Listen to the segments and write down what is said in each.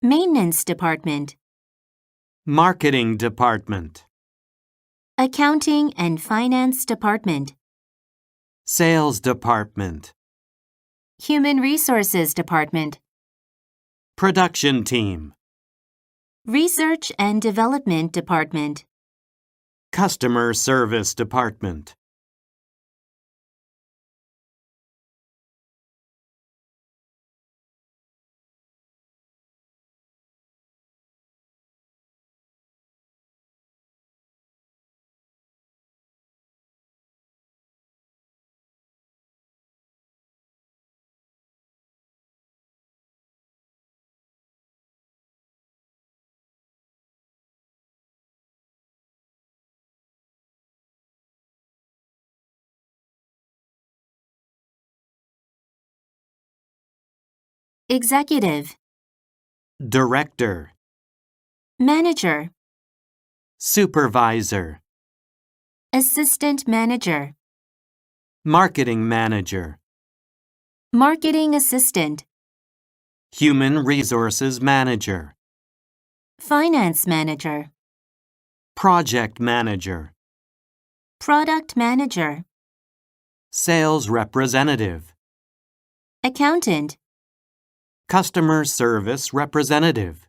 Maintenance department. Marketing department. Accounting and finance department. Sales department. Human resources department. Production team. Research and development department. Customer service department. Executive. Director. Manager. Supervisor. Assistant manager. Marketing manager. Marketing assistant. Human resources manager. Finance manager. Project manager. Product manager. Sales representative. Accountant. Customer service representative.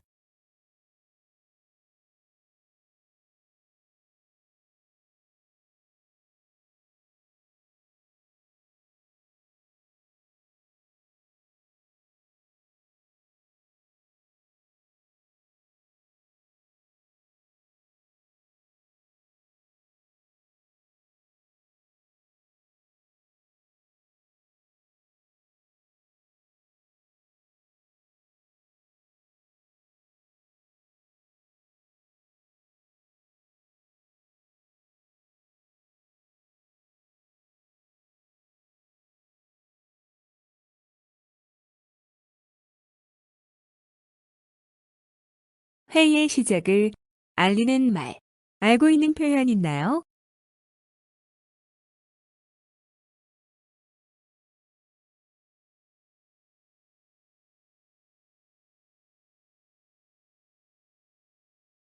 회의의 시작을 알리는 말. 알고 있는 표현 있나요?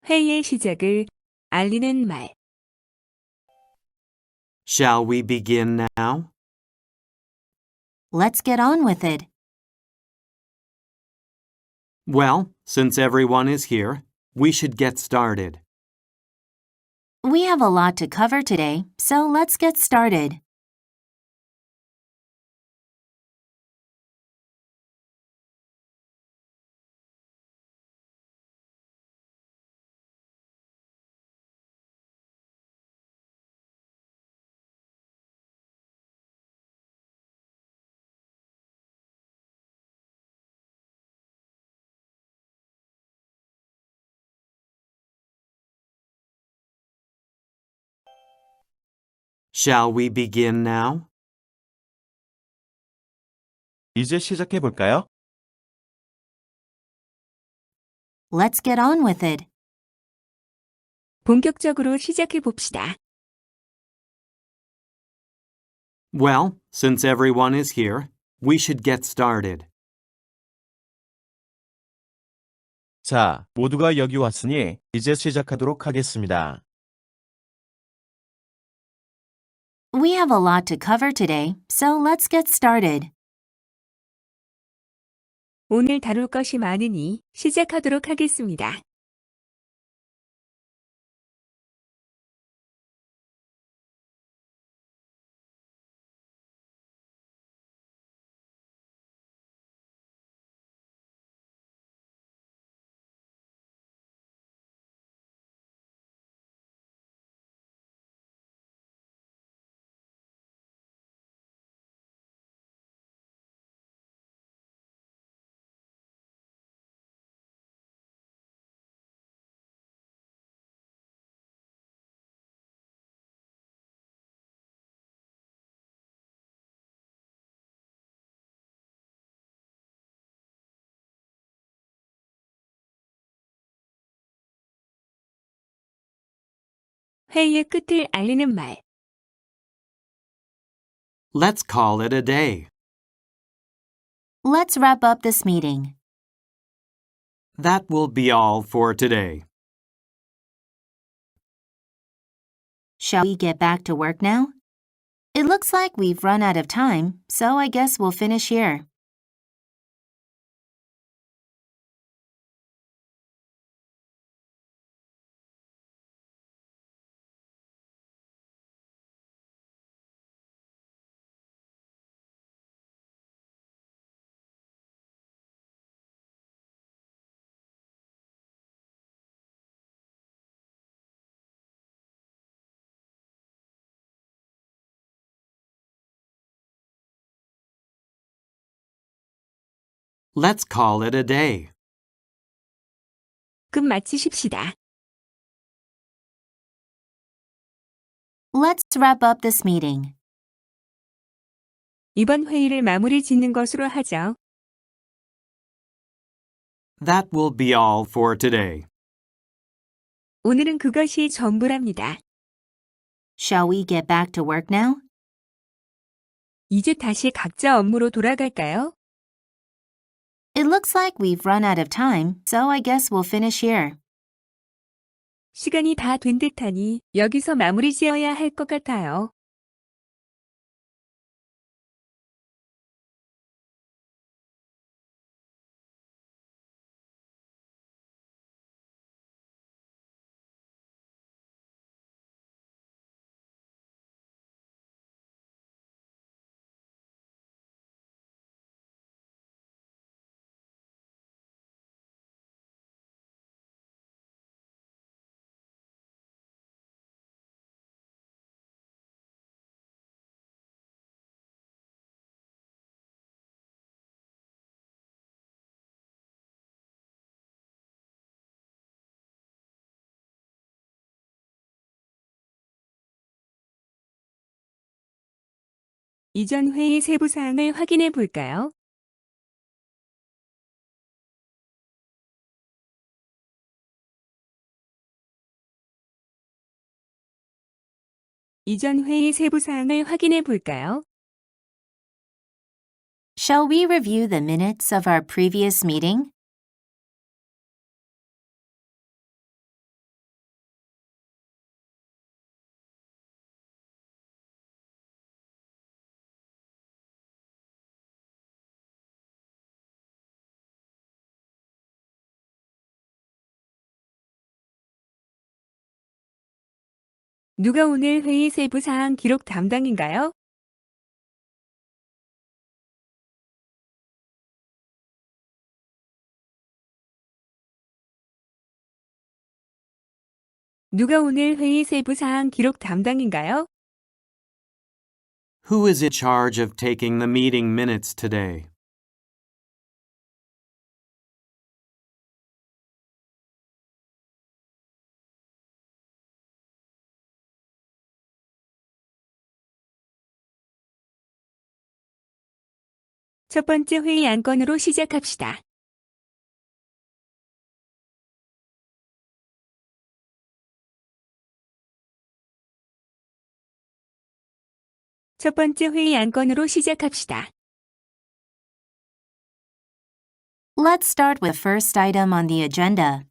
회의의 시작을 알리는 말. Shall we begin now? Let's get on with it. Well, since everyone is here, we should get started. We have a lot to cover today, so let's get started. Shall we begin now? 이제 시작해 볼까요? Let's get on with it. 본격적으로 시작해 봅시다. Well, since everyone is here, we should get started. 자, 모두가 여기 왔으니 이제 시작하도록 하겠습니다. We have a lot to cover today, so let's get started. 오늘 다룰 것이 많으니 시작하도록 하겠습니다. 회의의 끝을 알리는 말. Let's call it a day. Let's wrap up this meeting. That will be all for today. Shall we get back to work now? It looks like we've run out of time, so I guess we'll finish here. Let's call it a day. 끝 마치십시다. Let's wrap up this meeting. 이번 회의를 마무리 짓는 것으로 하죠. That will be all for today. 오늘은 그것이 전부랍니다. Shall we get back to work now? 이제 다시 각자 업무로 돌아갈까요? It looks like we've run out of time, so I guess we'll finish here. 시간이 다 된 듯하니 여기서 마무리 지어야 할 것 같아요. 이전 회의 세부 사항을 확인해 볼까요? 이전 회의 세부 사항을 확인해 볼까요? Shall we review the minutes of our previous meeting? 누가 오늘 회의 세부 사항 기록 담당인가요? 누가 오늘 회의 세부 사항 기록 담당인가요? Who is in charge of taking the meeting minutes today? 첫 번째 회의 안건으로 시작합시다. 첫 번째 회의 안건으로 시작합시다. Let's start with the first item on the agenda.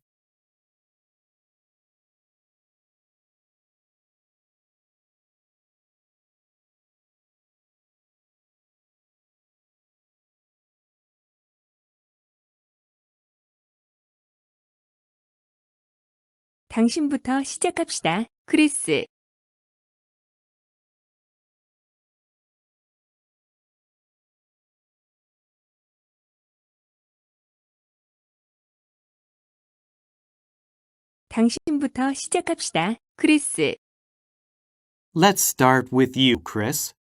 당신부터 시작합시다. 크리스. 당신부터 시작합시다. 크리스. Let's start with you, Chris.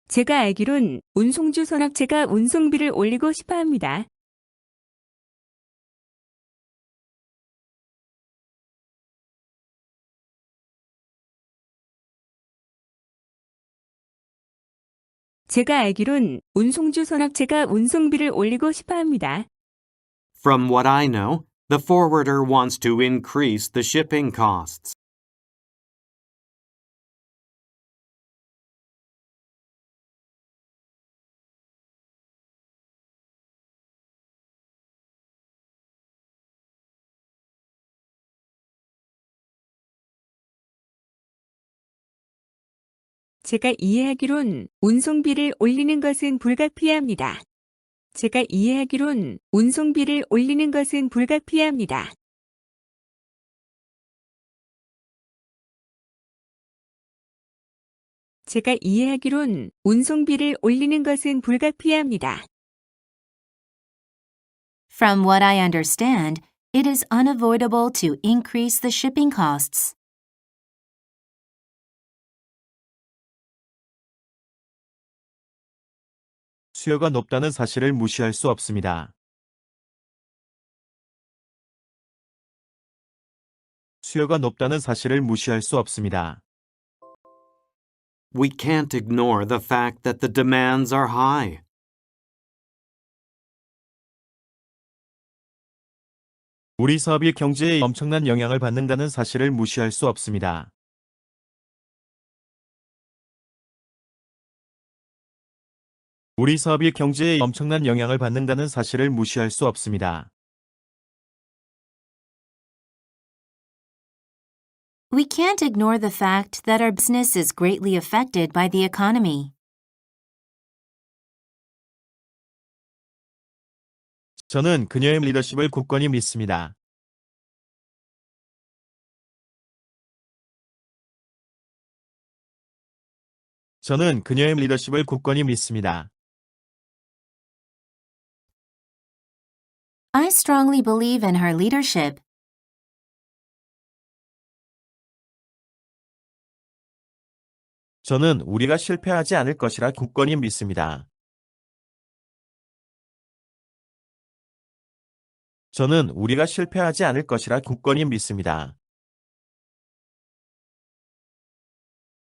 제가 알기론 운송주 선악체가 운송비를 올리고 싶어 합니다. 제가 알기론 운송주 선악체가 운송비를 올리고 싶어 합니다. From what I know, The forwarder wants to increase the shipping costs. 제가 이해하기론 운송비를 올리는 것은 불가피합니다. 제가 이해하기론 운송비를 올리는 것은 불가피합니다. 제가 이해하기론 운송비를 올리는 것은 불가피합니다. From what I understand, it is unavoidable to increase the shipping costs. 수요가 높다는 사실을 무시할 수 없습니다. 수요가 높다는 사실을 무시할 수 없습니다. We can't ignore the fact that the demands are high. 우리 사업이 경제에 엄청난 영향을 받는다는 사실을 무시할 수 없습니다. 우리 사업이 경제에 엄청난 영향을 받는다는 사실을 무시할 수 없습니다. We can't ignore the fact that our business is greatly affected by the economy. 저는 그녀의 리더십을 굳건히 믿습니다. 저는 그녀의 리더십을 굳건히 믿습니다. I strongly believe in her leadership. 저는 우리가 실패하지 않을 것이라 굳건히 믿습니다. 저는 우리가 실패하지 않을 것이라 굳건히 믿습니다.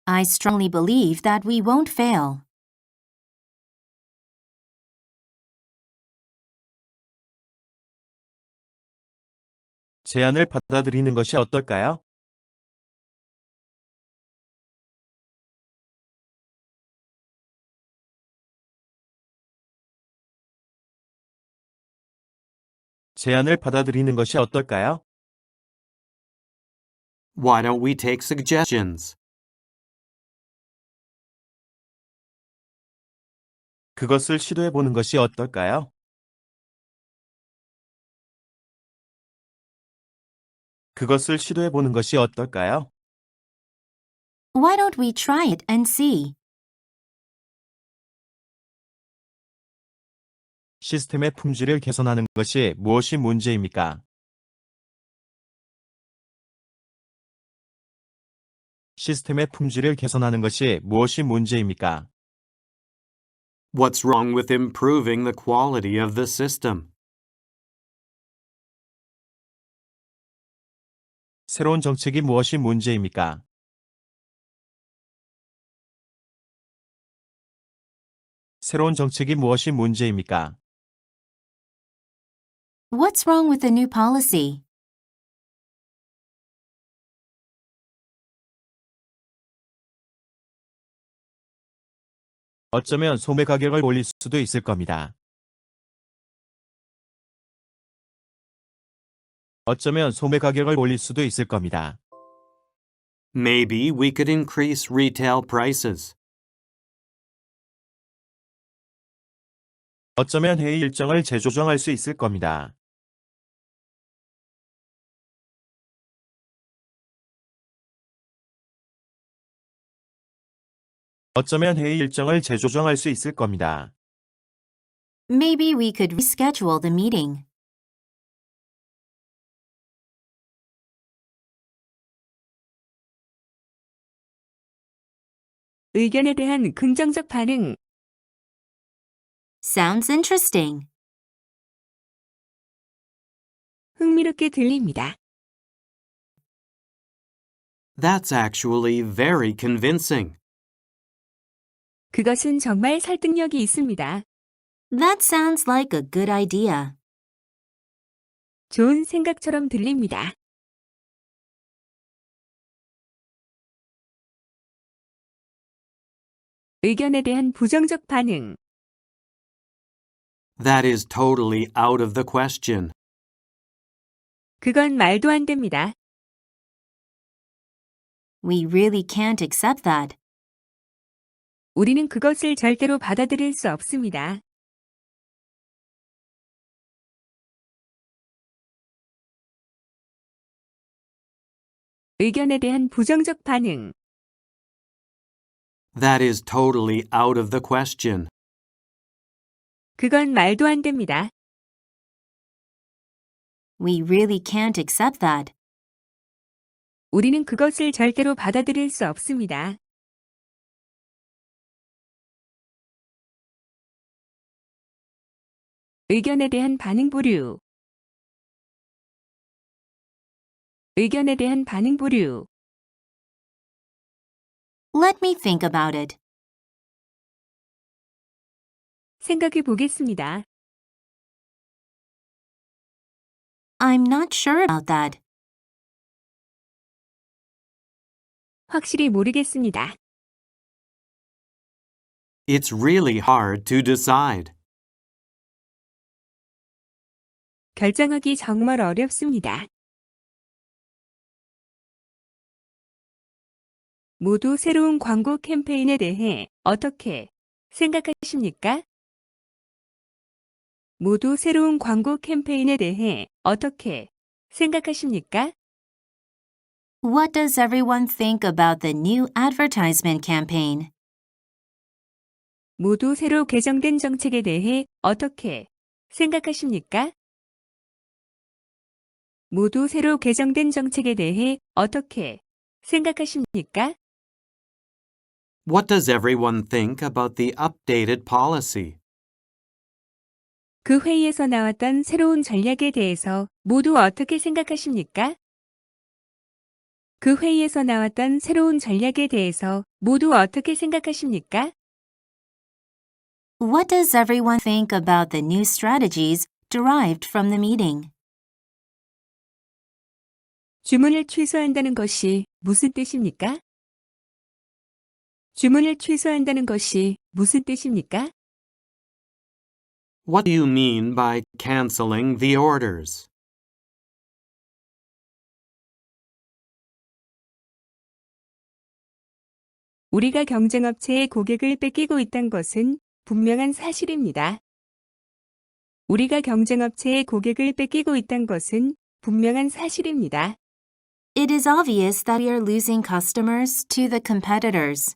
I strongly believe that we won't fail. 제안을 받아들이는 것이 어떨까요? 제안을 받아들이는 것이 어떨까요? Why don't we take suggestions? 그것을 시도해 보는 것이 어떨까요? 그것을 시도해 보는 것이 어떨까요? Why don't we try it and see? 시스템의 품질을 개선하는 것이 무엇이 문제입니까? 시스템의 품질을 개선하는 것이 무엇이 문제입니까? What's wrong with improving the quality of the system? 새로운 정책이 무엇이 문제입니까? 새로운 정책이 무엇이 문제입니까? What's wrong with the new policy? 어쩌면 소매 가격을 올릴 수도 있을 겁니다. 어쩌면 소매 가격을 올릴 수도 있을 겁니다. Maybe we could increase retail prices. 어쩌면 회의 일정을 재조정할 수 있을 겁니다. 어쩌면 회의 일정을 재조정할 수 있을 겁니다. Maybe we could reschedule the meeting. 의견에 대한 긍정적 반응. Sounds interesting. 흥미롭게 들립니다. That's actually very convincing. 그것은 정말 설득력이 있습니다. That sounds like a good idea. 좋은 생각처럼 들립니다. 의견에 대한 부정적 반응. That is totally out of the question. 그건 말도 안 됩니다. We really can't accept that. 우리는 그것을 절대로 받아들일 수 없습니다. 의견에 대한 부정적 반응. That is totally out of the question. 그건 말도 안 됩니다. We really can't accept that. 우리는 그것을 절대로 받아들일 수 없습니다. 의견에 대한 반응 보류. 의견에 대한 반응 보류. Let me think about it. 생각해 보겠습니다. I'm not sure about that. 확실히 모르겠습니다. It's really hard to decide. 결정하기 정말 어렵습니다. 모두 새로운 광고 캠페인에 대해 어떻게 생각하십니까? 모두 새로운 광고 캠페인에 대해 어떻게 생각하십니까? What does everyone think about the new advertisement campaign? 모두 새로 개정된 정책에 대해 어떻게 생각하십니까? 모두 새로 개정된 정책에 대해 어떻게 생각하십니까? What does everyone think about the updated policy? 그 회의에서 나왔던 새로운 전략에 대해서 모두 어떻게 생각하십니까? 그 회의에서 나왔던 새로운 전략에 대해서 모두 어떻게 생각하십니까? What does everyone think about the new strategies derived from the meeting? 주문을 취소한다는 것이 무슨 뜻입니까? 주문을 취소한다는 것이 무슨 뜻입니까? What do you mean by canceling the orders? 우리가 경쟁업체의 고객을 뺏기고 있다는 것은 분명한 사실입니다. 우리가 경쟁업체의 고객을 뺏기고 있다는 것은 분명한 사실입니다. It is obvious that we are losing customers to the competitors.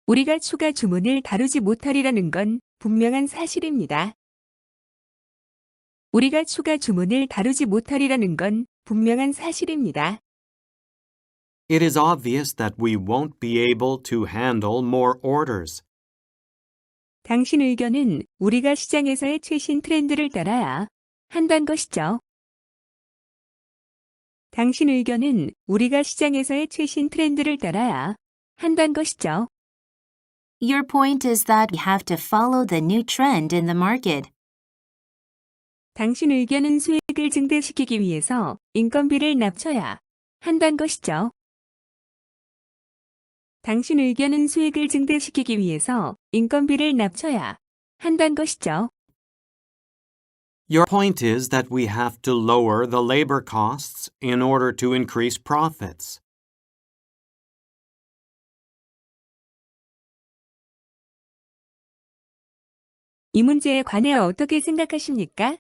우리가 추가 주문을 다루지 못하리라는 건 분명한 사실입니다. 우리가 추가 주문을 다루지 못하리라는 건 분명한 사실입니다. It is obvious that we won't be able to handle more orders. 당신 의견은 우리가 시장에서의 최신 트렌드를 따라야 한다는 것이죠. 당신 의견은 우리가 시장에서의 최신 트렌드를 따라야 한다는 것이죠. Your point is that we have to follow the new trend in the market. 당신 의견은 수익을 증대시키기 위해서 인건비를 낮춰야 한다는 것이죠. 당신 의견은 수익을 증대시키기 위해서 인건비를 낮춰야 한다는 것이죠. Your point is that we have to lower the labor costs in order to increase profits. 이 문제에 관해 어떻게 생각하십니까?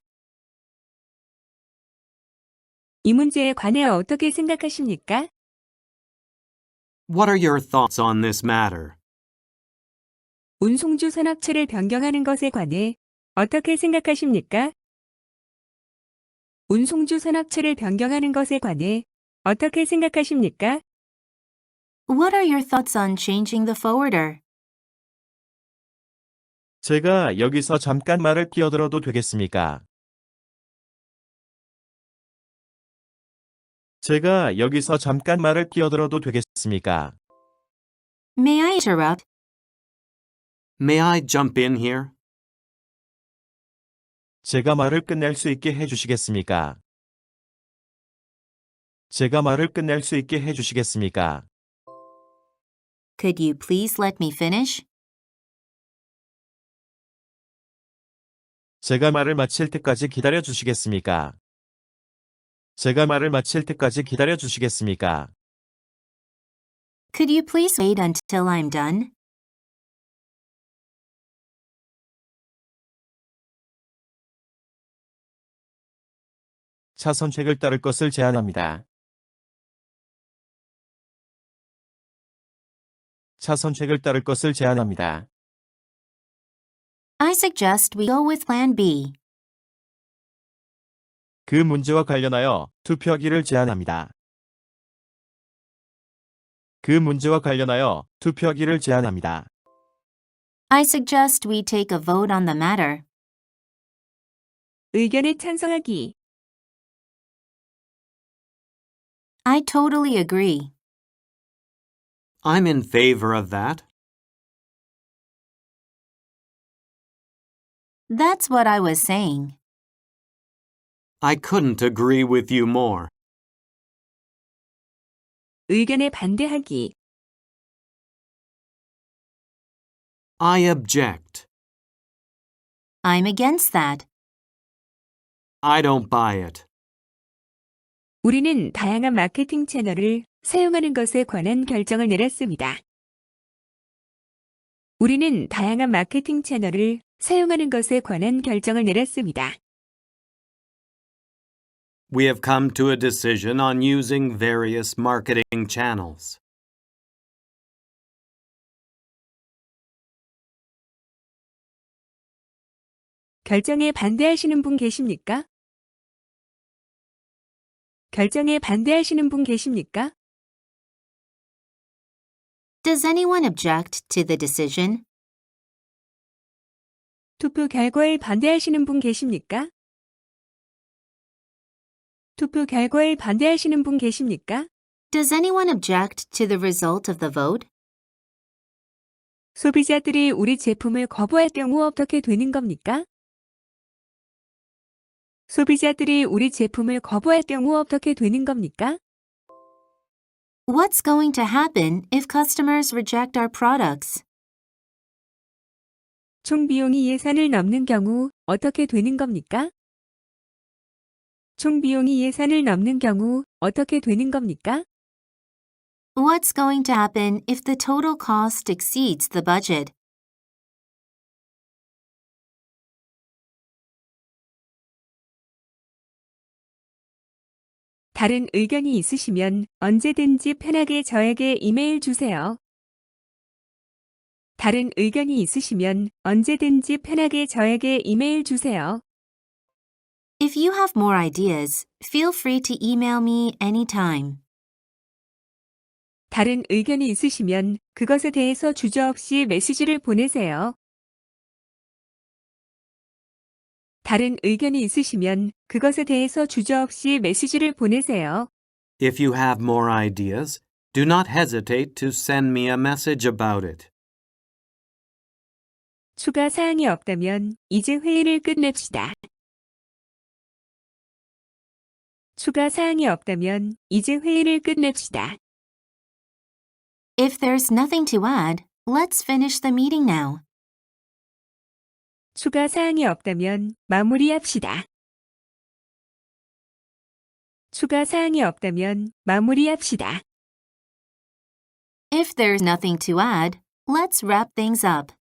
이 문제에 관해 어떻게 생각하십니까? What are your thoughts on this matter? 운송주 산업체를 변경하는 것에 관해 어떻게 생각하십니까? 운송주 산업체를 변경하는 것에 관해 어떻게 생각하십니까? What are your thoughts on changing the forwarder? 제가 여기서 잠깐 말을 끼어들어도 되겠습니까? 제가 여기서 잠깐 말을 끼어들어도 되겠습니까? May I interrupt? May I jump in here? 제가 말을 끝낼 수 있게 해주시겠습니까? 제가 말을 끝낼 수 있게 해주시겠습니까? Could you please let me finish? 제가 말을 마칠 때까지 기다려 주시겠습니까? 제가 말을 마칠 때까지 기다려 주시겠습니까? Could you please wait until I'm done? 차선책을 따를 것을 제안합니다. 차선책을 따를 것을 제안합니다. I suggest we go with Plan B. 그 문제와 관련하여 투표하기를 제안합니다. 그 문제와 관련하여 투표하기를 제안합니다. I suggest we take a vote on the matter. 의견에 찬성하기. I totally agree. I'm in favor of that. That's what I was saying. I couldn't agree with you more. 의견에 반대하기. I object. I'm against that. I don't buy it. 우리는 다양한 마케팅 채널을 사용하는 것에 관한 결정을 내렸습니다. 우리는 다양한 마케팅 채널을 사용하는 것에 관한 결정을 내렸습니다. We have come to a decision on using various marketing channels. 결정에 반대하시는 분 계십니까? 결정에 반대하시는 분 계십니까? Does anyone object to the decision? 투표 결과에 반대하시는 분 계십니까? 투표 결과에 반대하시는 분 계십니까? Does anyone object to the result of the vote? 소비자들이 우리 제품을 거부할 경우 어떻게 되는 겁니까? 소비자들이 우리 제품을 거부할 경우 어떻게 되는 겁니까? What's going to happen if customers reject our products? 총 비용이 예산을 넘는 경우 어떻게 되는 겁니까? 총 비용이 예산을 넘는 경우 어떻게 되는 겁니까? What's going to happen if the total cost exceeds the budget? 다른 의견이 있으시면 언제든지 편하게 저에게 이메일 주세요. 다른 의견이 있으시면 언제든지 편하게 저에게 이메일 주세요. If you have more ideas, feel free to email me anytime. 다른 의견이 있으시면 그것에 대해서 주저없이 메시지를 보내세요. 다른 의견이 있으시면 그것에 대해서 주저없이 메시지를 보내세요. If you have more ideas, do not hesitate to send me a message about it. 추가 사항이 없다면 이제 회의를 끝냅시다. 추가 사항이 없다면 이제 회의를 끝냅시다. If there's nothing to add, let's finish the meeting now. 추가 사항이 없다면 마무리합시다. 추가 사항이 없다면 마무리합시다. If there's nothing to add, let's wrap things up.